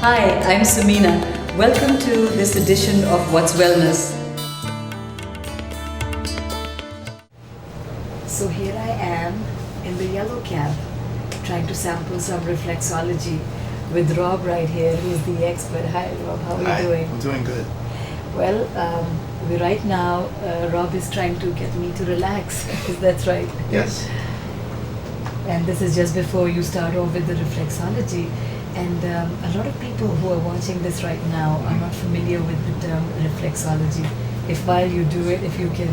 Hi, I'm Samina. Welcome to this edition of What's Wellness. So here I am in the yellow cab trying to sample some reflexology with Rob right here, who's the expert. Hi Rob, how are you doing? I'm doing good. Well, right now Rob is trying to get me to relax. That's right. Yes. And this is just before you start off with the reflexology. And a lot of people who are watching this right now are not familiar with the term reflexology. If while you do it, if you can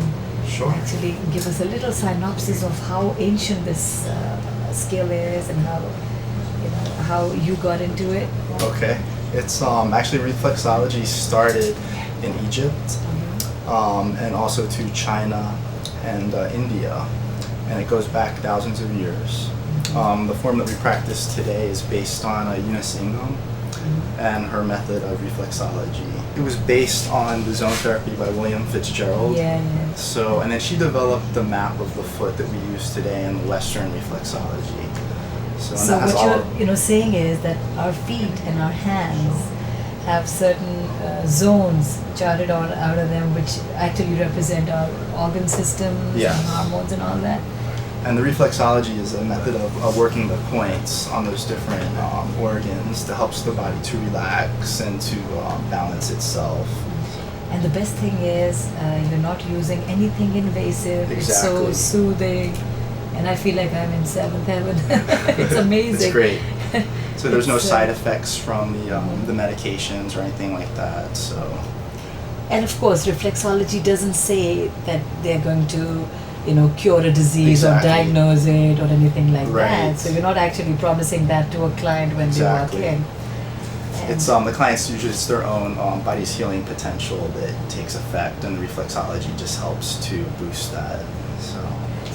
actually give us a little synopsis of how ancient this skill is and how you got into it. Okay. It's actually reflexology started in Egypt and also to China and India, and it goes back thousands of years. The form that we practice today is based on Eunice Ingham and her method of reflexology. It was based on the zone therapy by William Fitzgerald. Yeah. So, and then she developed the map of the foot that we use today in Western reflexology. So what you're saying is that our feet and our hands have certain zones charted out of them, which actually represent our organ systems and hormones and all that. And the reflexology is a method of working the points on those different organs that helps the body to relax and to balance itself. And the best thing is you're not using anything invasive. Exactly. It's so soothing. And I feel like I'm in seventh heaven. It's amazing. It's great. So there's no side effects from the medications or anything like that. So. And of course, reflexology doesn't say that they're going to cure a disease or diagnose it or anything like that. So you're not actually promising that to a client when they walk in. It's the clients usually it's their own body's healing potential that takes effect, and the reflexology just helps to boost that. So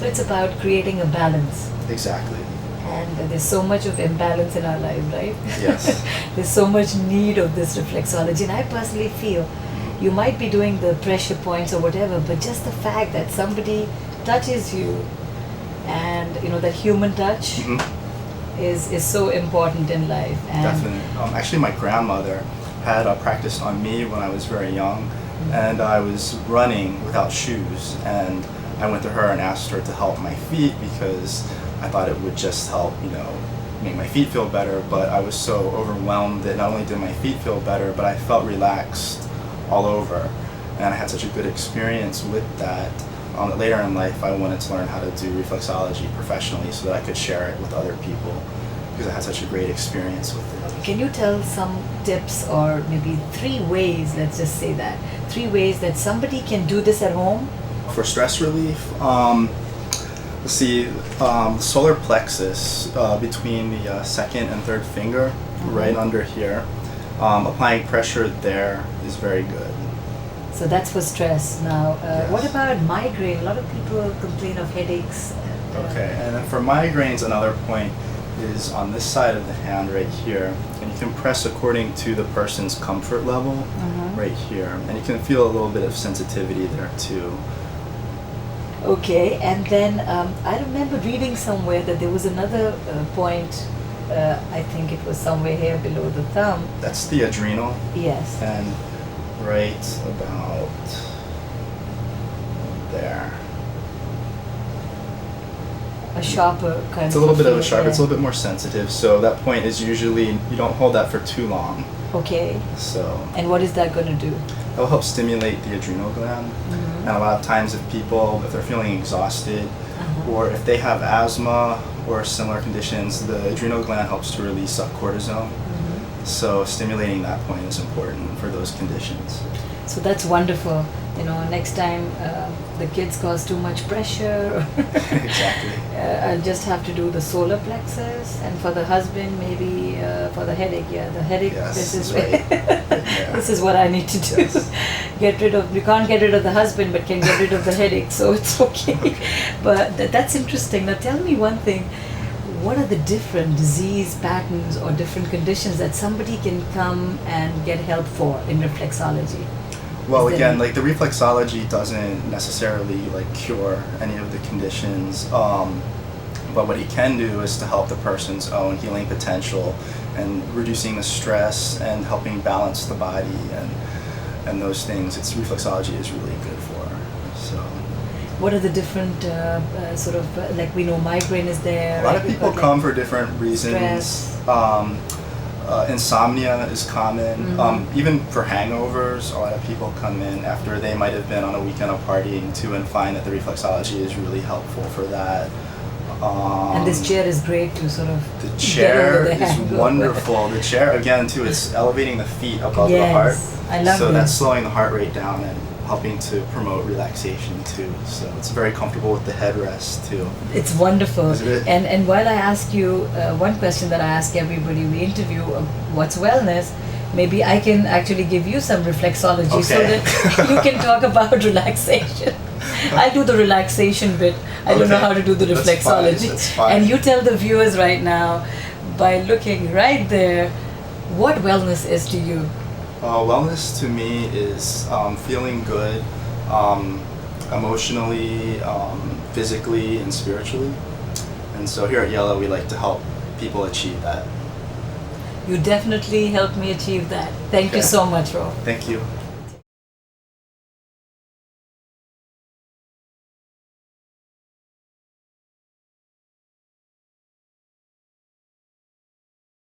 it's about creating a balance. Exactly. And there's so much of imbalance in our life, right? Yes. There's so much need of this reflexology, and I personally feel you might be doing the pressure points or whatever, but just the fact that somebody touches you and that human touch is so important in life. And definitely. Actually, my grandmother had practiced on me when I was very young, and I was running without shoes, and I went to her and asked her to help my feet because I thought it would just help, make my feet feel better. But I was so overwhelmed that not only did my feet feel better, but I felt relaxed all over, and I had such a good experience with that. Later in life, I wanted to learn how to do reflexology professionally so that I could share it with other people because I had such a great experience with it. Can you tell some tips or maybe 3 ways, let's just say that, 3 ways that somebody can do this at home? For stress relief, let's see, solar plexus between the second and third finger, right under here. Applying pressure there is very good. So that's for stress. Now, what about migraine? A lot of people complain of headaches. Okay, and then for migraines, another point is on this side of the hand right here, and you can press according to the person's comfort level right here, and you can feel a little bit of sensitivity there too. Okay, and then I remember reading somewhere that there was another point, I think it was somewhere here below the thumb. That's the adrenal. Yes. And right about there. A sharper kind it's a little bit of a sharp, it's a little bit more sensitive, so that point is usually, you don't hold that for too long. Okay. So. And what is that going to do? That will help stimulate the adrenal gland. And a lot of times if they're feeling exhausted or if they have asthma or similar conditions, the adrenal gland helps to release cortisol. So stimulating that point is important for those conditions. So that's wonderful. Next time the kids cause too much pressure. Exactly. I'll just have to do the solar plexus, and for the husband, maybe for the headache. Yeah, the headache. Yes, this is This is what I need to do. Get rid of. We can't get rid of the husband, but can get rid of the headache. So it's okay. But that's interesting. Now tell me one thing. What are the different disease patterns or different conditions that somebody can come and get help for in reflexology? Well, again, the reflexology doesn't necessarily cure any of the conditions, but what it can do is to help the person's own healing potential and reducing the stress and helping balance the body and those things. It's reflexology is really good for. So What are the different like we know migraine is there? a lot right? of people We've got, come for different reasons. stress. Insomnia is common. Even for hangovers, a lot of people come in after they might have been on a weekend of partying too and find that the reflexology is really helpful for that. And this chair is great to sort of The get chair over the is hangover. wonderful. The chair, again, too, it's elevating the feet above the heart. Yes, I love So this. that's slowing the heart rate down and helping to promote relaxation too. So it's very comfortable with the headrest too. It's wonderful. Isn't it? And while I ask you one question that I ask everybody we interview, what's wellness? Maybe I can actually give you some reflexology so Okay. that you can talk about relaxation. I do the relaxation bit. I don't know Okay. how to do the That's fine, reflexology. that's fine. And you tell the viewers right now, by looking right there, what wellness is to you. Wellness to me is feeling good emotionally, physically, and spiritually. And so here at Yellow, we like to help people achieve that. You definitely helped me achieve that. Thank you Okay. so much, Rob. Thank you.